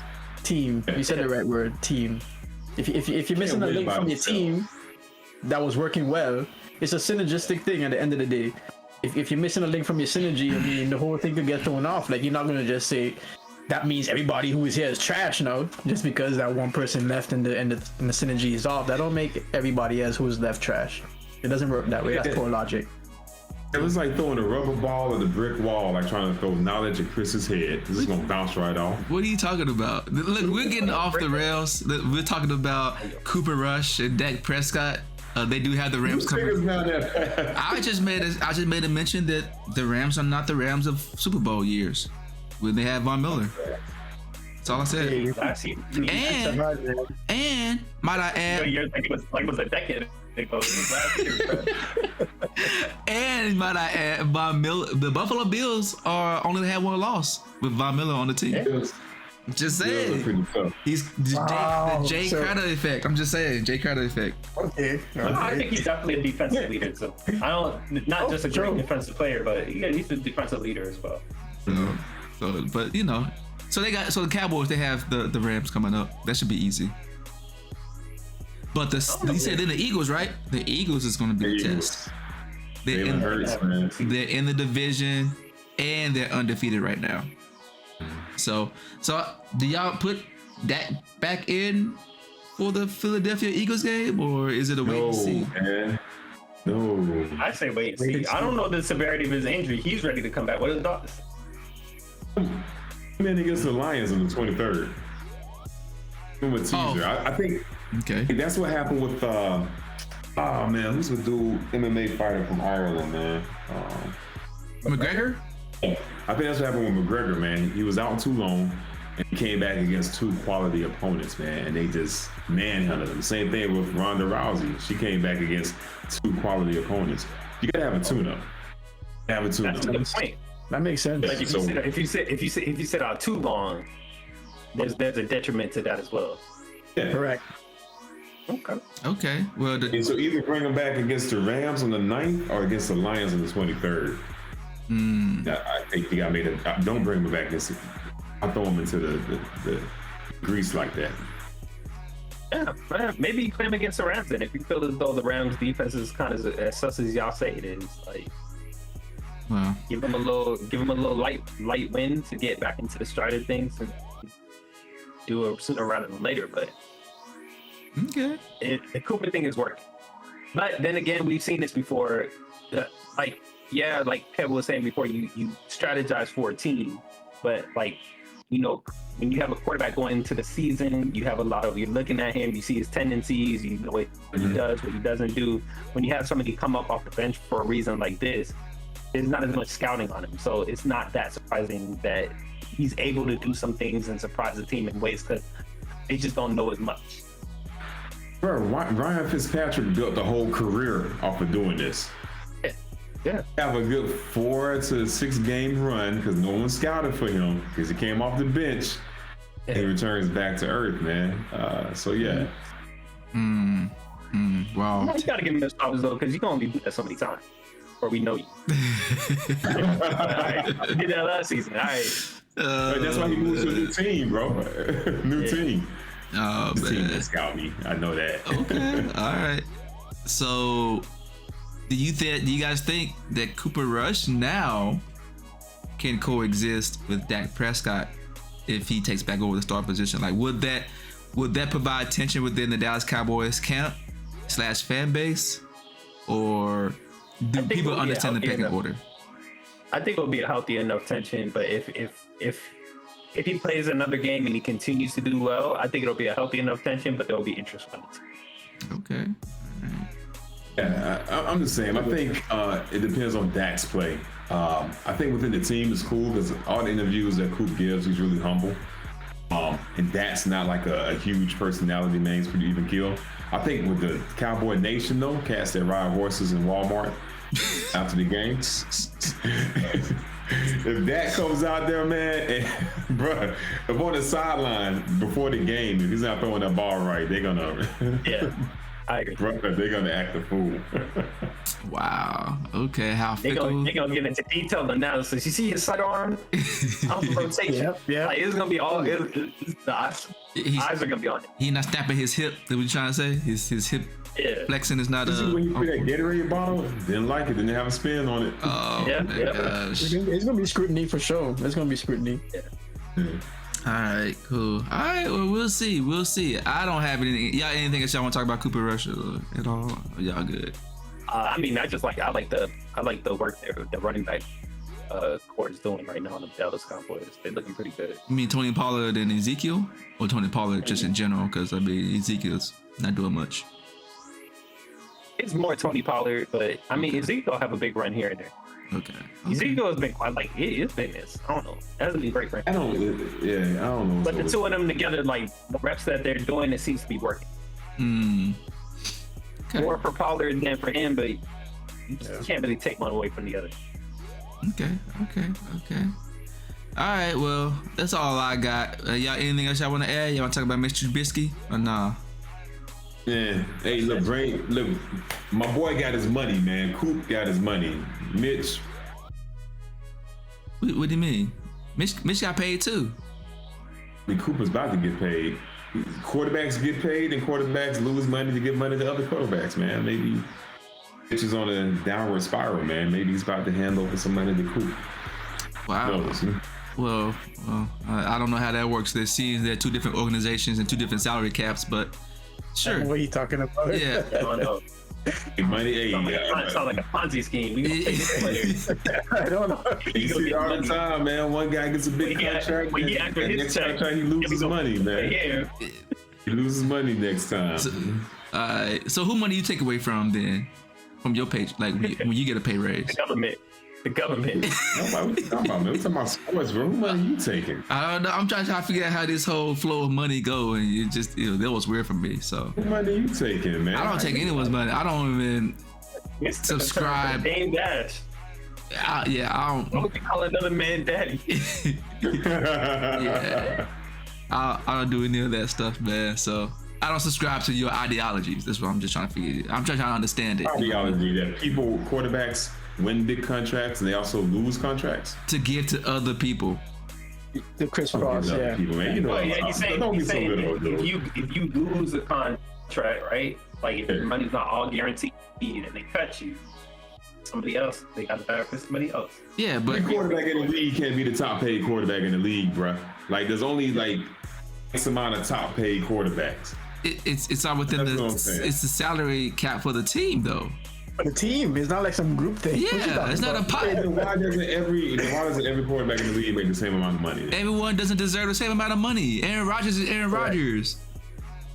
You said the right word. Team. If you're missing a link from your team that was working well, it's a synergistic thing at the end of the day. If you're missing a link from your synergy, I mean, the whole thing could get thrown off. Like, you're not gonna just say that means everybody who is here is trash now, just because that one person left and the synergy is off. That don't make everybody else who's left trash. It doesn't work that way. That's poor logic. It was like throwing a rubber ball at the brick wall, like trying to throw knowledge at Chris's head. This is gonna bounce right off. What are you talking about? Look, we're getting off the rails. We're talking about Cooper Rush and Dak Prescott. They do have the Rams coming. I just made a mention that the Rams are not the Rams of Super Bowl years when they had Von Miller. That's all I said. And might I add? It was a decade ago. And might I add, Von Miller, the Buffalo Bills only had one loss with Von Miller on the team. Yeah. Just saying. He's the Jay Crowder effect. I'm just saying, Jay Crowder effect. Okay. I think he's definitely a defensive leader. So I don't, not just a great defensive player, but he's a defensive leader as well. So, but you know, so the Cowboys, they have the Rams coming up. That should be easy. But you said then the Eagles, right? The Eagles is going to be the test. They're in the division and they're undefeated right now. So do y'all put that back in for the Philadelphia Eagles game, or is it a wait and see? Man. No. I say wait and see. I don't know the severity of his injury. He's ready to come back. What are the doctors? Man, against the Lions on the 23rd. With teaser. I think that's what happened with who's the dude, MMA fighter from Ireland, man? McGregor? I think that's what happened with McGregor, man. He was out too long and he came back against two quality opponents, man, and they just manhandled him. Same thing with Ronda Rousey. She came back against two quality opponents. You gotta have a tune-up. That's a good point. That makes sense. Like if you sit out too long, there's a detriment to that as well. Yeah. Correct. Okay. Well, and so either bring him back against the Rams on the 9th or against the Lions on the 23rd. I think you got me to don't bring him back. I'll throw him into the grease like that. Yeah, maybe you put him against the Rams then. If you feel as though the Rams defense is kind of as sus as y'all say it is, like, well, give him a little light win to get back into the stride of things and do it sooner rather than later. But okay, the Cooper thing is working. But then again, we've seen this before. Like Kevin was saying before, you strategize for a team, but like, you know, when you have a quarterback going into the season, you're looking at him, you see his tendencies, you know what he does, what he doesn't do. When you have somebody come up off the bench for a reason like this, there's not as much scouting on him. So it's not that surprising that he's able to do some things and surprise the team in ways because they just don't know as much. Bro, Ryan Fitzpatrick built the whole career off of doing this. Yeah. Have a good 4 to 6 game run because no one scouted for him because he came off the bench and he returns back to earth, man. So yeah. Wow. You gotta give him his flowers though, because you're gonna be doing that so many times. Or we know you. Alright. You did that last season. Alright. That's why he moved to a new team, bro. New team. Oh, This team man. that scout me. I know that. Okay. All right. So, do you guys think that Cooper Rush now can coexist with Dak Prescott if he takes back over the star position? Like, would that provide tension within the Dallas Cowboys camp / fan base, or do people understand the pecking order? I think it'll be a healthy enough tension, but if he plays another game and he continues to do well, I think it'll be a healthy enough tension, but there'll be interest on it. Okay. Yeah, I'm just saying. I think it depends on Dak's play. I think within the team is cool because all the interviews that Coop gives, he's really humble. And Dak's not like a huge personality, man. He's pretty even kill. I think with the Cowboy Nation though, cats that ride horses in Walmart after the game. If Dak comes out there, man, and, bruh, if on the sideline before the game, if he's not throwing that ball right, they're gonna Yeah, I agree. Bruh, they're gonna act a fool. Wow. Okay. How They're fickle? gonna get into detailed analysis. You see his sidearm rotation? Yep. Like, it's gonna be all. The eyes are gonna be on it. He not snapping his hip. That what you trying to say? His hip Yeah. flexing is not You see when you put that Gatorade bottle, didn't like it, didn't have a spin on it. Oh Yeah, my yeah. gosh. It's gonna be scrutiny for sure. It's gonna be scrutiny. All right, cool. All right, well, we'll see. We'll see. I don't have anything else y'all want to talk about Cooper Rush at all? Y'all good? I mean, I like the work the running back core is doing right now on the Dallas Cowboys. They're looking pretty good. You mean Tony Pollard and Ezekiel? Or Tony Pollard just in general? Because, I mean, Ezekiel's not doing much. It's more Tony Pollard, but I mean, Ezekiel have a big run here and there. Okay. Ezekiel has been quite it's been this. I don't know. That hasn't been great for him. I don't know. But the two of them together, like the reps that they're doing, it seems to be working. Okay. More for Pollard than for him, but you just can't really take one away from the other. Okay. All right, well, that's all I got. Y'all, anything else y'all want to add? Y'all want to talk about Mr. Trubisky or nah? Yeah. Hey, look, my boy got his money, man. Coop got his money. Mitch. What do you mean? Mitch got paid too. I mean, Cooper's about to get paid. Quarterbacks get paid, and quarterbacks lose money to give money to other quarterbacks, man. Maybe Mitch is on a downward spiral, man. Maybe he's about to hand over some money to Coop. Wow. Well, I don't know how that works. There seems there are two different organizations and two different salary caps, but sure. What are you talking about? Yeah. I don't know. Money, Sounds like a Ponzi scheme. We gonna pay this player. I don't know. You see it all the time, man. One guy gets a big contract, when he and after his next check, contract he loses money, man. Yeah. He loses money next time. So who money you take away from then? From your page, like when you get a pay raise? The government. Nobody, what you talking about, man? We talking about sports, bro. Who money you taking? I don't know. I'm trying to figure out how this whole flow of money go, and it just that was weird for me. So What money you taking, man? I don't take anyone's money. I don't even subscribe. Dame Dash. I don't. What would you call another man daddy? Yeah. I don't do any of that stuff, man. So I don't subscribe to your ideologies. That's what I'm just trying to figure. I'm trying to understand it. Ideology that quarterbacks win big contracts and they also lose contracts To give to other people. The Chris Cross, yeah. People, man. You know, Well, yeah, he's saying if you lose a contract, right? Like if your money's not all guaranteed and they cut you, somebody else, they got to better for somebody else. Yeah, but the quarterback in the league can't be the top paid quarterback in the league, bruh. Like there's only like X amount of top paid quarterbacks. it's all within That's what I'm the saying. it's the salary cap for the team though. For the team, it's not like some group thing. What you Yeah, talking it's not a about? pot. Then why doesn't every quarterback in the league make the same amount of money? Everyone doesn't deserve the same amount of money. Aaron Rodgers is Aaron Rodgers.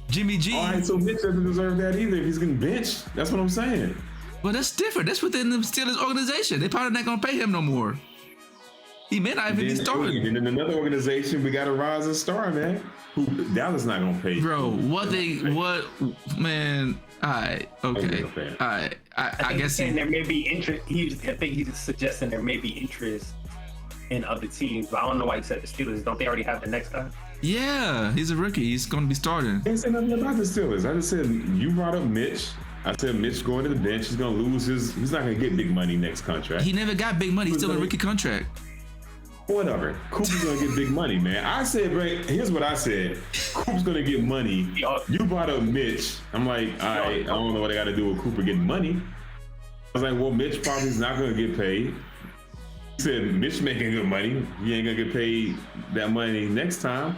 Jimmy G. All right, so Mitch doesn't deserve that either if he's getting benched. That's what I'm saying. Well, that's different. That's within the Steelers organization. They probably not gonna pay him no more. He may not even be starting. And in another organization, we got a rising star, man. Who Dallas not gonna pay. Bro, man? All right, okay, all right. I guess there may be interest. I think he's suggesting there may be interest in other teams. But I don't know why he said the Steelers. Don't they already have the next guy? Yeah, he's a rookie. He's gonna be starting. I didn't say nothing about the Steelers. I just said you brought up Mitch. I said Mitch going to the bench. He's gonna lose he's not gonna get big money next contract. He never got big money. He's still a rookie contract. Whatever. Coop's gonna get big money, man. I said, Ray, here's what I said. Coop's gonna get money. You brought up Mitch. I'm like, all right, I don't know what I gotta do with Cooper getting money. I was like, well, Mitch probably is not gonna get paid. He said Mitch making good money. He ain't gonna get paid that money next time.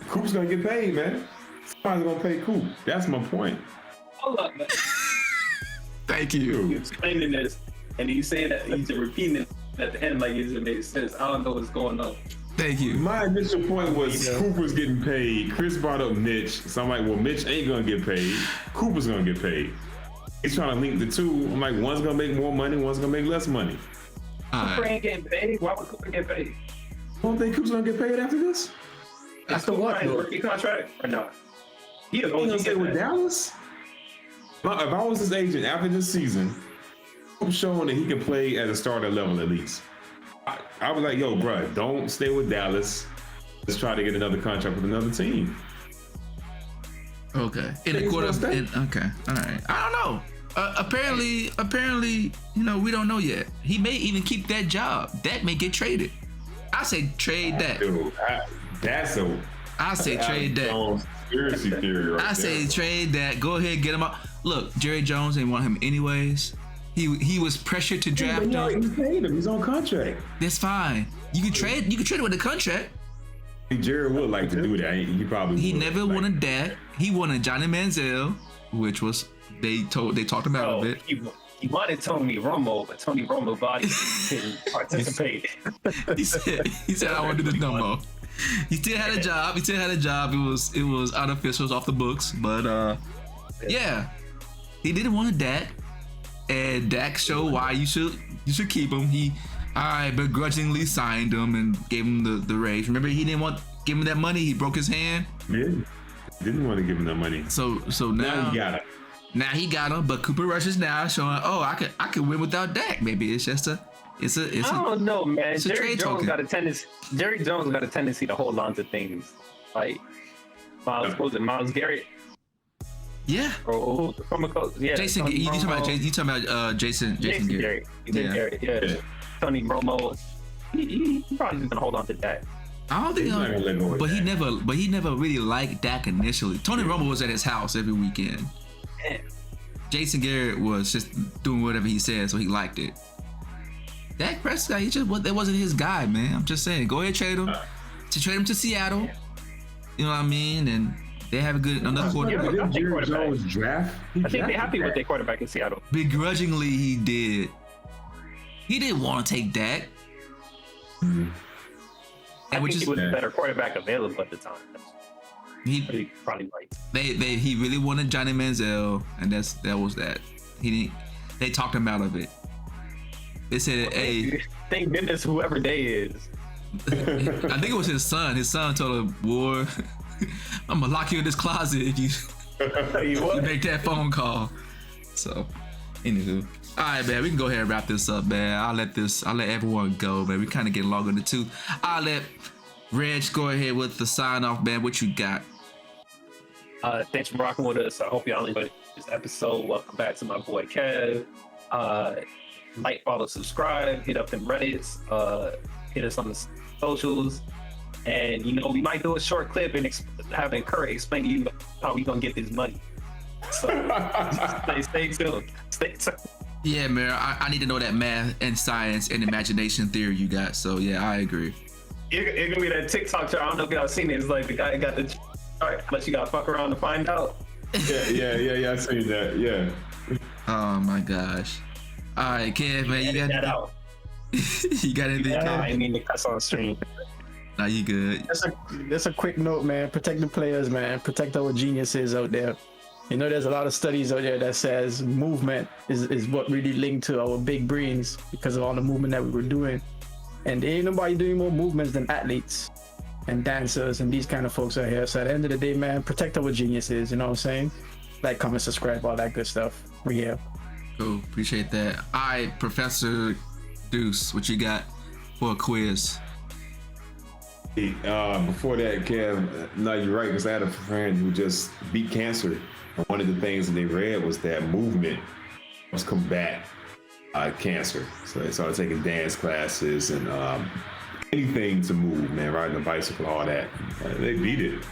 Coop's gonna get paid, man. Somebody's gonna pay Coop. That's my point. Hold up, man. Thank you. You're explaining this, and he's saying that he's repeating it at the end like it made sense. I don't know what's going on. Thank you. My initial point was Cooper's getting paid. Chris brought up Mitch. So I'm like, well, Mitch ain't gonna get paid. Cooper's gonna get paid. He's trying to link the two. I'm like, one's gonna make more money, one's gonna make less money. Cooper ain't getting paid. Why would Cooper get paid? I don't think Cooper's gonna get paid after this. After what? Rookie contract or not? He gonna stay with Dallas. If I was his agent after this season, I'm showing that he can play at a starter level at least. I was like, yo, bro, don't stay with Dallas. Let's try to get another contract with another team. Okay. In the quarter. Okay. All right. I don't know. Apparently, we don't know yet. He may even keep that job. Dak may get traded. I say trade Dak. Dude, I say trade Dak. Conspiracy theory right I say trade Dak. Go ahead, get him out. Look, Jerry Jones didn't want him anyways. He was pressured to draft him. He paid him. He's on contract. That's fine. You can trade it with a contract. Jerry would like to do that. He never wanted Dak. He wanted Johnny Manziel, which was they talked about it. He wanted Tony Romo, but Tony Romo body didn't participate. he said I want to do this no more. He still had a job. It was unofficial, it was off the books, but yeah, he didn't want Dak, and Dak showed why you should keep him. He begrudgingly signed him and gave him the raise. Remember, he didn't want to give him that money. He broke his hand. Yeah, didn't want to give him that money. So now he got it. Now he got him, but Cooper Rush is now showing, I could win without Dak. Maybe it's just I don't know, man. Jerry Jones token. got a tendency to hold on to things like Miles Garrett. Yeah. Or from a coach. Yeah. Jason, you talking about Jason Garrett. Garrett. Yeah. Tony Romo. He probably gonna hold on to Dak. I don't think but he never really liked Dak initially. Tony Romo was at his house every weekend. Man. Jason Garrett was just doing whatever he said, so he liked it. Dak Prescott, that wasn't his guy, man. I'm just saying, go ahead, trade him to Seattle. You know what I mean? And they have another quarterback. Didn't Jerry Jones draft? I think they're happy with their quarterback in Seattle. Begrudgingly, he did. He didn't want to take Dak. Mm-hmm. I think he was a better quarterback available at the time. He probably right. He really wanted Johnny Manziel, and that was that. They talked him out of it. They said, "Hey, thank goodness whoever they is." I think it was his son. His son told him, "Boy, I'm gonna lock you in this closet if you make that phone call." So, anywho, all right, man, we can go ahead and wrap this up, man. I'll let everyone go, man. We kind of getting longer in the tooth. I'll let Reg go ahead with the sign off, man. What you got? Thanks for rocking with us. I hope y'all enjoyed this episode. Welcome back to my boy Kev. Like, follow, subscribe, hit up them Reddits, hit us on the socials, and we might do a short clip and have Curry explain to you how we gonna get this money. So stay tuned. Yeah, man, I need to know that math and science and imagination theory you got. So yeah, I agree. It's gonna be that TikTok chart. I don't know if y'all seen it. It's like the guy got the chart, but you gotta fuck around to find out. Yeah. I seen that. Yeah. Oh my gosh. All right, Kev, man, you got that out. You got anything? Yeah, I mean the cuss on the stream. Nah, you good. That's a quick note, man. Protect the players, man. Protect our geniuses out there. There's a lot of studies out there that says movement is what really linked to our big brains because of all the movement that we were doing. And there ain't nobody doing more movements than athletes and dancers and these kind of folks out here. So at the end of the day, man, protect our geniuses. You know what I'm saying? Like, comment, subscribe, all that good stuff. We're here. Cool. Appreciate that. All right, Professor Deuce, what you got for a quiz? Before that, Kev, no, you're right, because I had a friend who just beat cancer. And one of the things that they read was that movement was combat cancer. So they started taking dance classes and anything to move, man, riding a bicycle, all that. They beat it,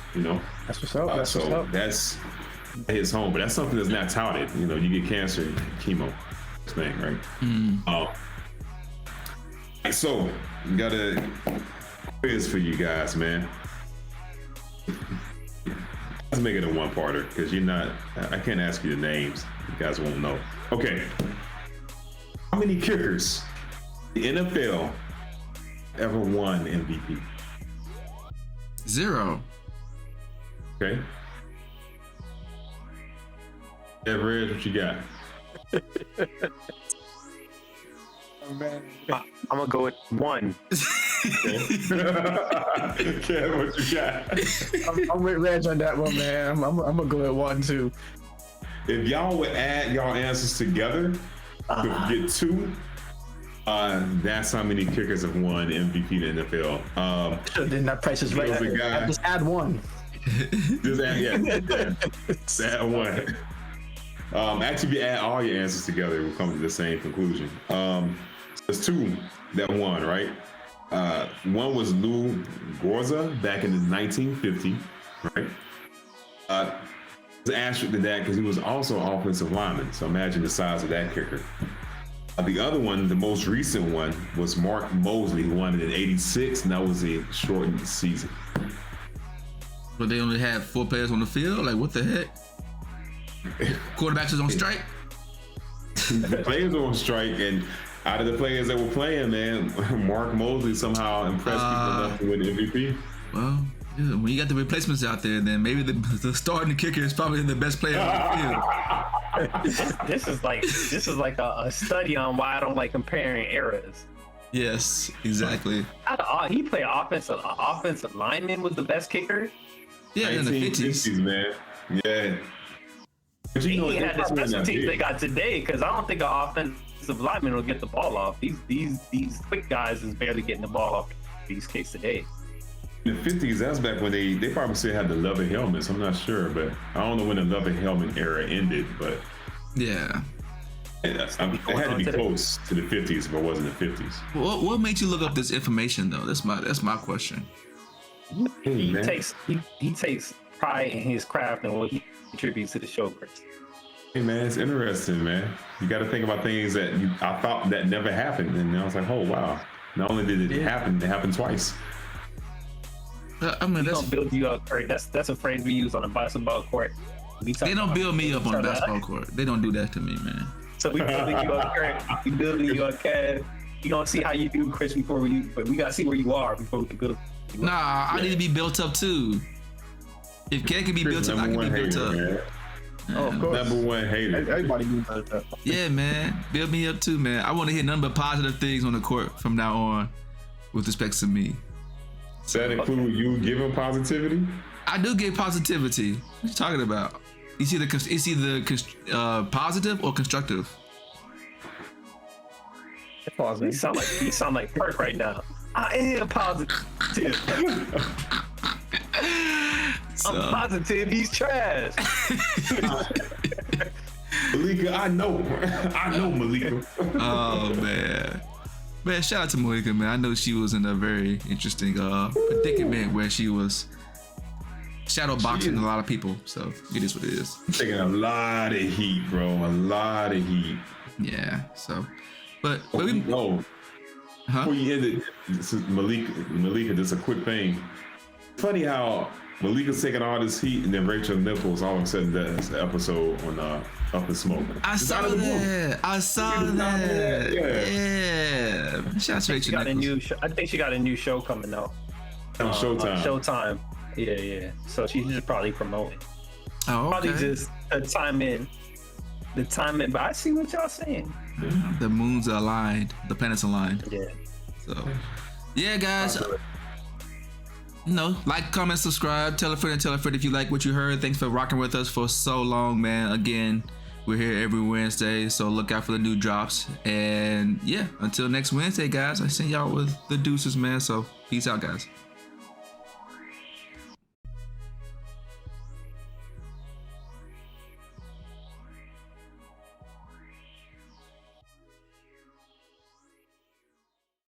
That's what's up. That hits home, but that's something that's not touted. You get cancer, chemo, this thing, right? So, got a quiz for you guys, man. Let's make it a one-parter, because I can't ask you the names. You guys won't know. Okay. How many kickers the NFL ever won MVP? 0. Okay. Yeah, Red, what you got? Oh, man. I'm gonna go with 1. Kev, what you got? I'm with Reg on that one, man. I'm gonna go with 1 too. If y'all would add y'all answers together to get 2, that's how many kickers have won MVP in the NFL. Then that price is right. There was a guy- Just add 1. Just add, just add 1. Actually, if you add all your answers together, it will come to the same conclusion. There's 2 that won, right? One was Lou Gorza back in the 1950, right? There's an asterisk to that because he was also an offensive lineman. So imagine the size of that kicker. The other one, the most recent one, was Mark Mosley, who won it in '86, and that was a shortened season. But they only had 4 players on the field. Like, what the heck? Quarterbacks was on strike. The players were on strike, and out of the players that were playing, man, Mark Mosley somehow impressed people enough to win the MVP. Well, yeah, when you got the replacements out there, then maybe the starting kicker is probably the best player on the field. This is like a study on why I don't like comparing eras. Yes, exactly. He played offensive lineman was the best kicker. Yeah, in the 50s. man. Yeah. But He they had the probably special not teams big. they got today because I don't think an offensive lineman will get the ball off. These quick guys is barely getting the ball off these kicks today. In the 50s, that's back when they probably still had the leather helmets. I'm not sure, but I don't know when the leather helmet era ended, but Yeah. it had to be close to the 50s if it wasn't the 50s. What made you look up this information though? That's my question. He man. takes pride in his craft and what he contributes to the show, Chris. Hey man, it's interesting, man. You got to think about things that I thought that never happened, and I was like, oh wow. Not only did it happen, it happened twice. I mean, They that's, don't build you up, Kurt. That's a phrase we use on a basketball court. they don't build me up on the basketball court. They don't do that to me, man. So we building you up, Kurt. We building you up, Kev. You don't see how you do, Chris, but we gotta see where you are before we can build. Nah, I need to be built up too. If Ken can be built up, I can be built up. Man. Oh, of course. Number 1 hater. Everybody needs that. Yeah, man. Build me up too, man. I want to hear nothing but positive things on the court from now on with respect to me. Does that include you giving positivity? I do get positivity. What you talking about? Is either positive or constructive? You sound like Perk right now. I am positive. I'm positive he's trash. Malika, I know Malika. Oh man, shout out to Malika, man. I know she was in a very interesting predicament where she was shadow boxing a lot of people. So it is what it is. Taking a lot of heat, bro. A lot of heat. Yeah. So, but we No. huh? Before you end it, this is Malika, just a quick thing. Funny how Malika's taking all this heat, and then Rachel Nichols all of a sudden does the episode on Up in Smoke. I saw that. Yeah. Shout out to Rachel Nichols. I think she got a new show coming out. On Showtime. Showtime. Yeah. So she should probably promote it. Oh, Probably okay. just the time in. But I see what y'all saying. The moons are aligned. The planets aligned. Yeah. So, yeah, guys. Like, comment, subscribe, tell a friend if you like what you heard. Thanks for rocking with us for so long, man. Again, we're here every Wednesday, so look out for the new drops. And yeah, until next Wednesday, guys, I send y'all with the deuces, man. So peace out, guys.